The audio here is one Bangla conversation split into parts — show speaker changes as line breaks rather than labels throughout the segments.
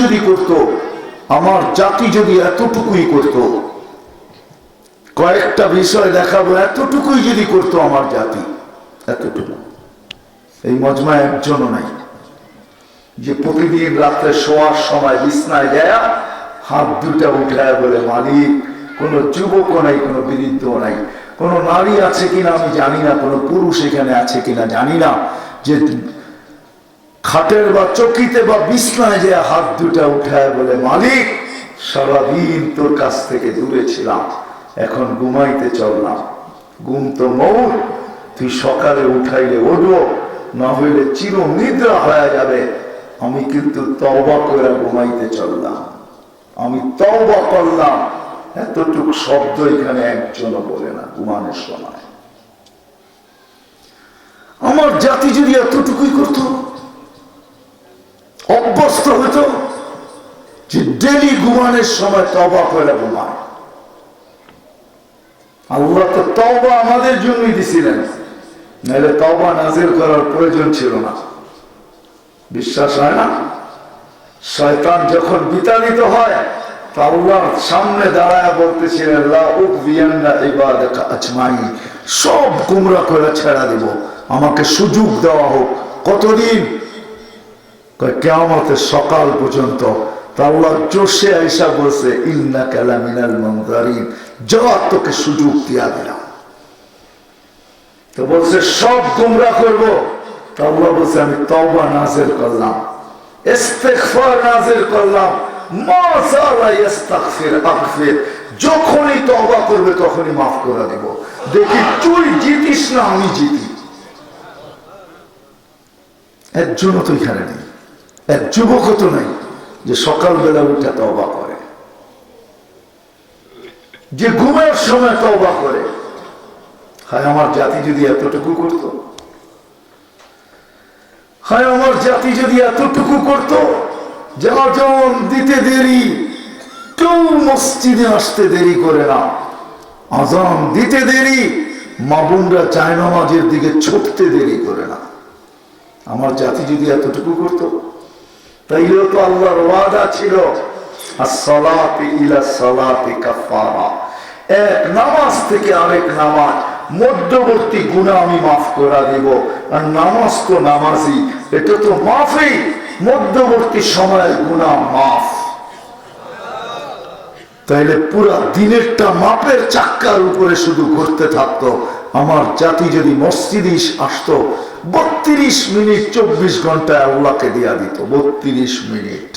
যদি করত, আমার জাতি যদি এতটুকুই করত, কয়েকটা বিষয় দেখাবো, এতটুকুই যদি করত আমার জাতি, এতটুকু। এই মজমায় একজনও নাই যে প্রতিদিন রাত্রে শোয়ার সময় বিছনায় দেয়া হাত দুটা উঠায় বলে মালিক। কোনো যুবকও নাই, কোনো বৃদ্ধ নাই, কোনো নারী আছে কিনা আমি জানি না, কোনো পুরুষ এখানে আছে কিনা জানি না, যে খাটের বা চকিতে বা বিছনায় যে হাত দুটা উঠায় বলে মালিক সারাদিন তোর কাছ থেকে দূরে ছিলাম, এখন ঘুমাইতে চললাম, ঘুম তো মৌত, তুই সকালে উঠাইলে উঠবো, না হইলে চির নিদ্রা হয়ে যাবে, আমি কিন্তু তওবা করে ঘুমাইতে চললাম, আমি তওবা করলাম। এতটুকু শব্দ এখানে একজনও বলে না ঘুমানোর সময়। আমার জাতি যদি এতটুকুই করত, অভ্যস্ত হতো যে ডেলি ঘুমানোর সময় তওবা করে ঘুমায়। আল্লাহ তো তওবা আমাদের জন্যই দিছিলেন, নাহলে তওবা নাজিল করার প্রয়োজন ছিল না। বিশ্বাস হয় না? শয়তান যখন বিতাড়িত হয়, আল্লাহর সামনে দাঁড়ায় বলতেছিলেন লা উযিয়ান্না ইবাদাকা আজমাইন, সব গুমরা করে ছেড়ে দেব, আমাকে সুযোগ দেওয়া হোক। কতদিন? কিয়ামতের সকাল পর্যন্ত। আল্লাহ জোশে আয়েশা বলছে ইন্নাকা লামিনাল মুনজারিন, যা তোকে সুযোগ দিয়া দিলাম। তো বলছে সব গুমরা করব। আল্লাহ বলছে আমি তওবা নাযিল করলাম, ইস্তিগফার নাযিল করলাম, মা যালা ইস্তাগফির আগফির, যখনই তওবা করবে তখনই মাফ করে দেব। দেখি তুই জিতিস না আমি জিতি। একজনও তো এখানে নেই, এক যুবকও তো নাই যে সকালবেলা উঠে তওবা করে, যে ঘুমের সময় তওবা করে। হায় আমার জাতি যদি এতটুকু করত, হায় আমার জাতি যদি এতটুকু করত, যে আজান দিতে দেরি, কেউ মসজিদে আসতে দেরি করে না, আজান দিতে দেরি, মা বোনরা জায়নামাজের দিকে ছুটতে দেরি করে না। আমার জাতি যদি এতটুকু করত, তাইলেও তো আল্লাহর ওয়াদা ছিল as-salati ila salati কাফারা, এক নামাজ থেকে আরেক নামাজ মধ্যবর্তী গুনাহ আমি মাফ করে দেব। আর নামাজ তো নামাজই, এটা তো মাফই, মধ্যবর্তী সময়ের গুনাহ মাফ। তাইলে পুরা দিনেরটা মাপের চাক্কার উপরে শুধু ঘুরতে থাকতো। আমার জাতি যদি মসজিদে আসতো, 32 মিনিট 24 ঘন্টায় আল্লাহকে দিয়া দিত। 32 মিনিট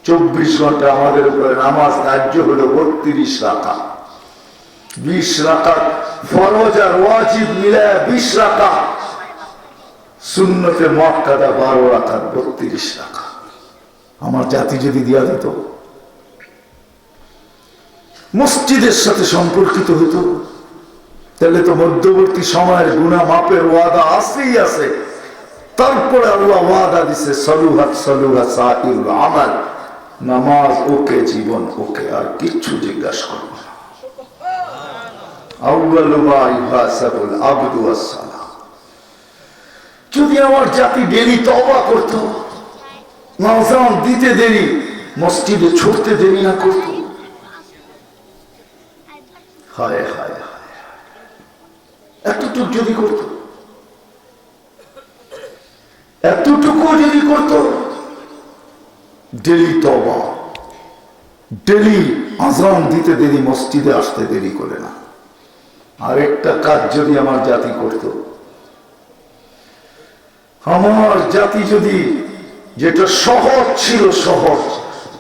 24 ঘন্টা আমাদের উপরে নামাজ ধার্য হলো 32 রাকাত, 20 রাকাত ফরজ আর ওয়াজিব মিলায় 20 রাকাত, সুন্নতে মুআক্কাদা 12 রাকাত, 32 রাকাত। আমার জাতি যদি দিয়া দিত, মসজিদের সাথে সম্পর্কিত হতো, তাহলে তো মধ্যবর্তী সময়ের গুনাহ মাপের ওয়াদা আছেই আছে। তারপরে আল্লাহ ওয়াদা দিছে সালুহাত সালুহা সাইরুল আমাল, নামাজ ওকে, জীবন ওকে, আর কিচ্ছু জিজ্ঞাসা করব না। আউয়ালু মা ইউহাসাবুল আবদু আস-সালাহ। যদি আমার জাতি ডেলি তওবা করত, আযান দিতে দেরি, মসজিদে ছুটতে দেরি না করত, হায় হায় হায়, এতটুকু যদি করত, এতটুকু যদি করত, ডেলি তওবা, ডেলি আযান দিতে দেরি, মসজিদে আসতে দেরি করে না। আরেকটা কাজ যদি আমার জাতি করত, আমার জাতি যদি, যেটা সহজ ছিল, সহজ,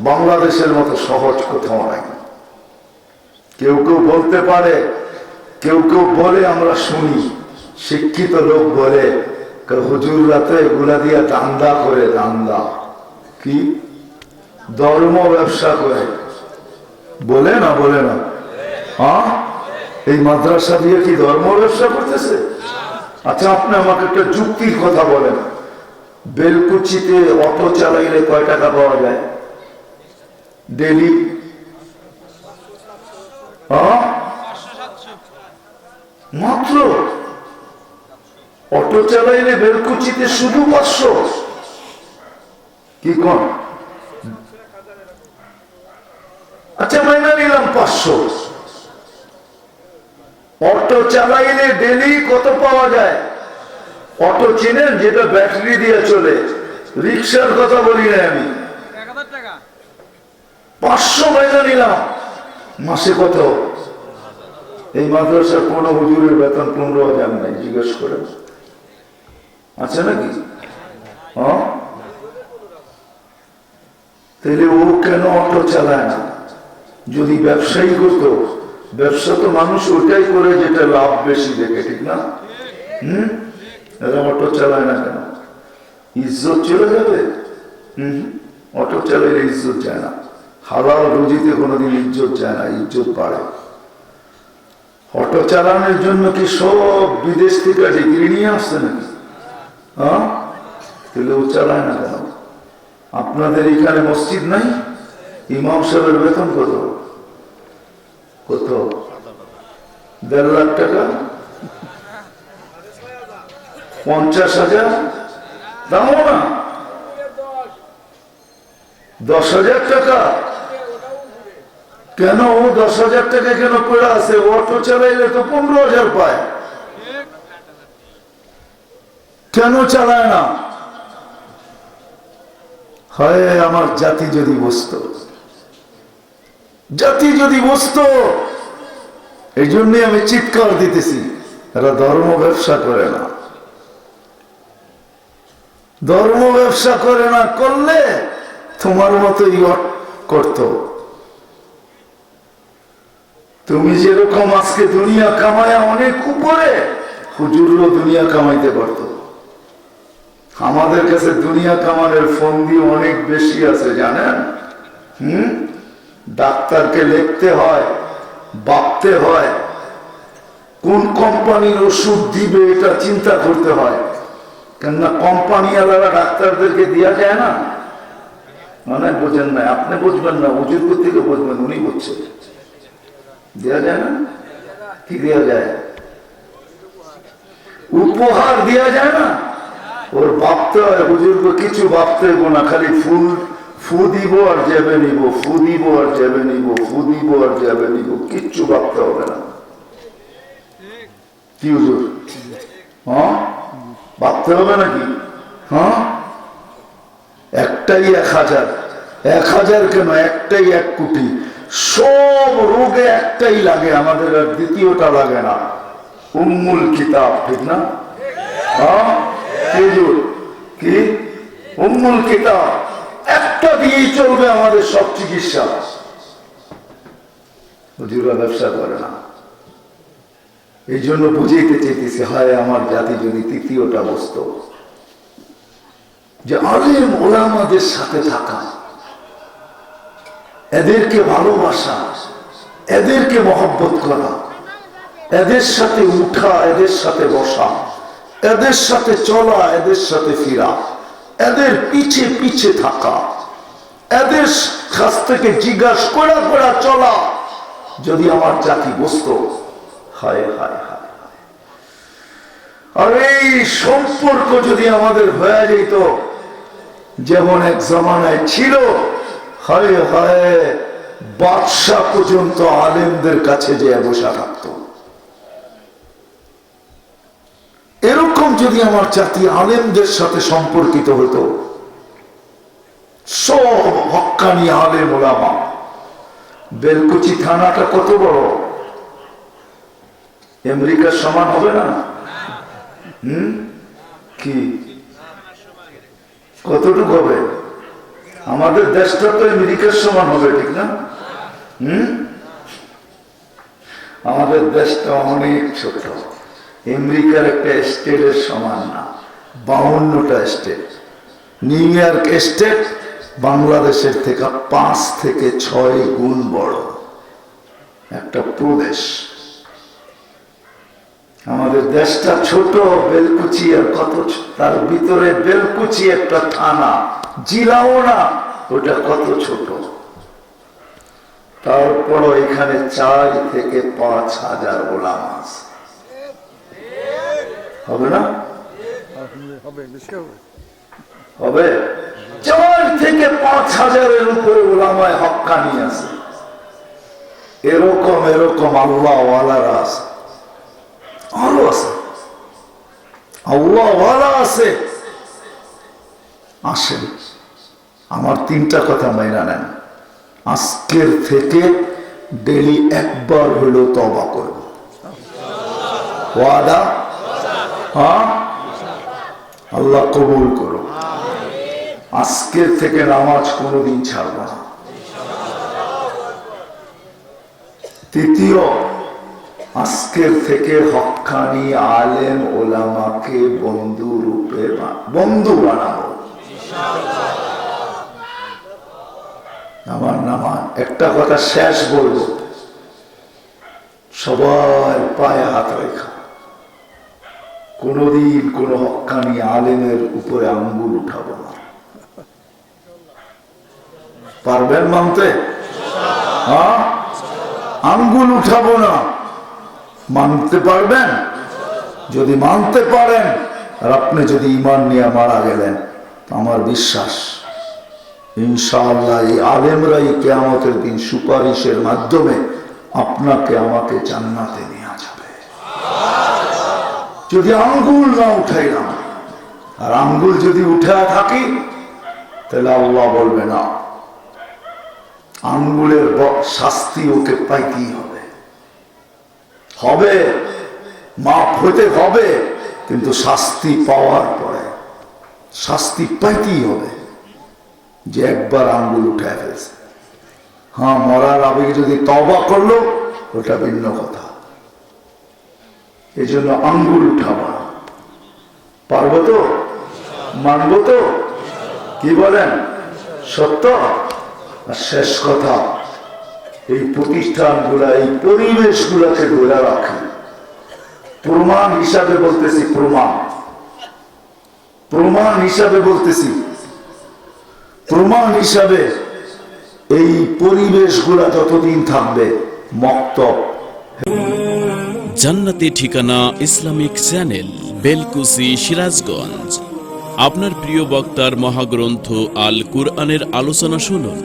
বাংলাদেশের মতো সহজ কোথাও নাই। কেউ কেউ বলতে পারে, কেউ কেউ বলে, আমরা শুনি, শিক্ষিত লোক বলে হুজুররা তো এগুলা দিয়ে দান্দা করে, দান্দা কি ধর্ম ব্যবসা করে, বলে না? বলে না? হ্যাঁ, এই মাদ্রাসা দিয়ে কি ধর্ম ব্যবসা করতেছে? আচ্ছা, আপনি আমাকে একটা যুক্তির কথা বলেন, বেলকুচিতে অটো চালাইলে কয় টাকা পাওয়া যায় ডেলি? মাত্র অটো চালাইলে বেলকুচিতে শুধু 500, কি কোন 500। অটো চালাইলে ডেলি কত পাওয়া যায়? অটো চেনেন, যেটা ব্যাটারি দিয়ে চলে? রিক্সার কথা বলি না আমি। 500 মাইনা নিলাম, মাসে কত? এই মাদ্রাসার কোন হুজুরের বেতন 15,000 নাই, জিজ্ঞেস করেন, আছে নাকি? তাহলে ও কেন অটো চালায় না? যদি ব্যবসায়ী করতো, ব্যবসা তো মানুষ ওটাই করে যেটা লাভ বেশি দেখে, ঠিক না? এরা অটো চালায় না কেন? ইজ্জত চলে যাবে? অটো চালাইলে ইজ্জত যায় না। হালাল রুজিতে কোনোদিন ইজ্জত যায় না, ইজ্জত বাড়ে। অটো চালানোর জন্য কি সব বিদেশ থেকে ডিগ্রি নিয়ে আসছে নাকি? তাহলে ও চালায় না কেন? আপনাদের এখানে মসজিদ নাই? ইমাম সাহেবের বেতন কত? কত? 1.5 লাখ টাকা? 50,000? দাও না, 10,000 টাকা। কেন ও 10,000 টাকা কেন পড়ে আছে? অটো চালাইলে তো 15,000 পায়, কেন চালায় না? হয় আমার জাতি যদি বুঝতো, জাতি যদি বুঝতো। এই জন্য আমি চিৎকার দিতেছি, এরা ধর্ম ব্যবসা করে না। ধর্ম ব্যবসা করে না, করলে তোমার মতোই করত। তুমি যেরকম আজকে দুনিয়া কামায়া অনেক উপরে, হুজুরও দুনিয়া কামাইতে পারত। আমাদের কাছে দুনিয়া কামানোর ফন্দি অনেক বেশি আছে, জানেন? ডাক্তারকে লিখতে হয়, ভাবতে হয়, কোন কোম্পানির ওষুধ দিবে এটা চিন্তা করতে হয়। কেননা কোম্পানি আলাদা ডাক্তারদেরকে দেওয়া যায় না। মানে বোঝেন না, আপনি বুঝবেন না, হুজুর থেকে বুঝবেন, উনি বুঝছে। দেওয়া যায় না? কি দেওয়া যায়? উপহার দেওয়া যায় না? ওর ভাবতে হয়, হুজুরকে কিছু ভাবতে হইব না, খালি ফু দিব আর যাবে নিব, ফু দিব আর যাবে নিব, ফু দিব আর যাবে নিব, কিচ্ছু ভাবতে হবে না। কি হুজুর? ভাবতে হবে নাকি? একটাই 1,000, 1,000 কেন, একটাই 1 কোটি। সব রোগে একটাই লাগে আমাদের, আর দ্বিতীয়টা লাগে না। উম্মুল কিতাব, ঠিক না? কি উম্মুল কিতাব, একটা দিয়েই চলবে আমাদের সব চিকিৎসা। হুজুরা ব্যবসা করে না। এই জন্য বুঝাইতে চাইতেছি, হয় আমার জাতি যদি তৃতীয়টা বুঝতো, যে আলেম ওলামাদের সাথে থাকা, এদেরকে ভালোবাসা, এদেরকে মহব্বত করা, এদের সাথে উঠা, এদের সাথে বসা, এদের সাথে চলা, এদের সাথে ফিরা, এদের পিছে পিছে থাকা, এদের কাছ থেকে জিজ্ঞাসা করা চলা। যদি আমার জাতি বুঝতো, হায় হায় হায়, আর এই সম্পর্ক যদি আমাদের হয়ে যেত যেমন এক জমানায় ছিল, হায় হায়, বাদশা পর্যন্ত আলেমদের কাছে যে বসা থাকত। এরকম যদি আমার জাতি আলেমদের সাথে সম্পর্কিত হতো, সব হক্কানি আলেম ওলামা। বেলকুচি থানাটা কত বড়? আমেরিকার সমান হবে না? কি কতটুকু হবে? আমাদের দেশটা তো আমেরিকার সমান হবে, ঠিক না? আমাদের দেশটা অনেক ছোট, আমেরিকার একটা স্টেটের সমান না। 52টা স্টেট। নিউ ইয়র্ক স্টেট বাংলাদেশের থেকে 5 থেকে 6 গুণ বড় একটা প্রদেশ। আমাদের দেশটা ছোট, বেলকুচি, আর কত তার ভিতরে বেলকুচি একটা থানা, জেলাও না, ওটা কত ছোট। তারপর এখানে 4 থেকে 5,000 ওলামা আছে। হবে না? হবে। 4 থেকে 5,000-এর উপরে ওলামায়ে হক্কানি আছে। এরকম এরকম আল্লাহওয়ালারা আছে, আরো আছে, আল্লাহওয়ালা আছে। আসেন, আমার 3টা কথা মাইনা নেন। আজকের থেকে ডেলি একবার হলেও তওবা করব, ওয়াদা? হ্যাঁ, আল্লাহ কবুল করো। আজকের থেকে নামাজ কোনোদিন ছাড়ব না। তৃতীয়, আজকের থেকে হক্কানি আলেম ওলামাকে বন্ধু রূপে বন্ধু বানাবো। আমার নামান একটা কথা শেষ বলবো, সবার পায়ে হাত রেখা কোনদিন কোন হক্কানি আলেমের উপরে আঙ্গুল উঠাবো না। পারবেন মানতে? হ্যাঁ, আঙ্গুল উঠাবো না। মানতে পারবেন? যদি মানতে পারেন, আর আপনি যদি ঈমান নিয়ে মারা গেলেন, আমার বিশ্বাস ইনশাআল্লাহ এই আলেমরাই কিয়ামতের দিন সুপারিশের মাধ্যমে আপনাকে আমাকে জান্নাতে নিয়ে যাবে। যদি আঙ্গুল না উঠাইলাম, আর আঙ্গুল যদি উঠা থাকি, তাহলে আল্লাহ বলবে না, আঙ্গুলের শাস্তি ওকে পাইতেই হবে, হবে, মাফ হতে হবে, কিন্তু শাস্তি পাওয়ার পরে শাস্তি পাইতেই হবে যে একবার আঙ্গুল উঠে ফেলছে। হ্যাঁ, মরার আগে যদি তওবা করলো ওটা ভিন্ন কথা। এই জন্য আঙ্গুল উঠাবো না। পারবো তো? মানবো তো? কি বলেন? সত্য? আর শেষ কথা, এই প্রতিষ্ঠানগুলা, এই পরিবেশগুলাকে ধরে রাখে। প্রমাণ হিসাবে বলতেছি, প্রমাণ হিসাবে বলতেছি, প্রমাণ হিসাবে এই পরিবেশগুলা যতদিন থাকবে, মক্তব
জান্নাতি ঠিকানা ইসলামিক চ্যানেল, বেলকুচি, সিরাজগঞ্জ। আপনার প্রিয় বক্তার মহাগ্রন্থ আল কুরআনের আলোচনা শুনুন।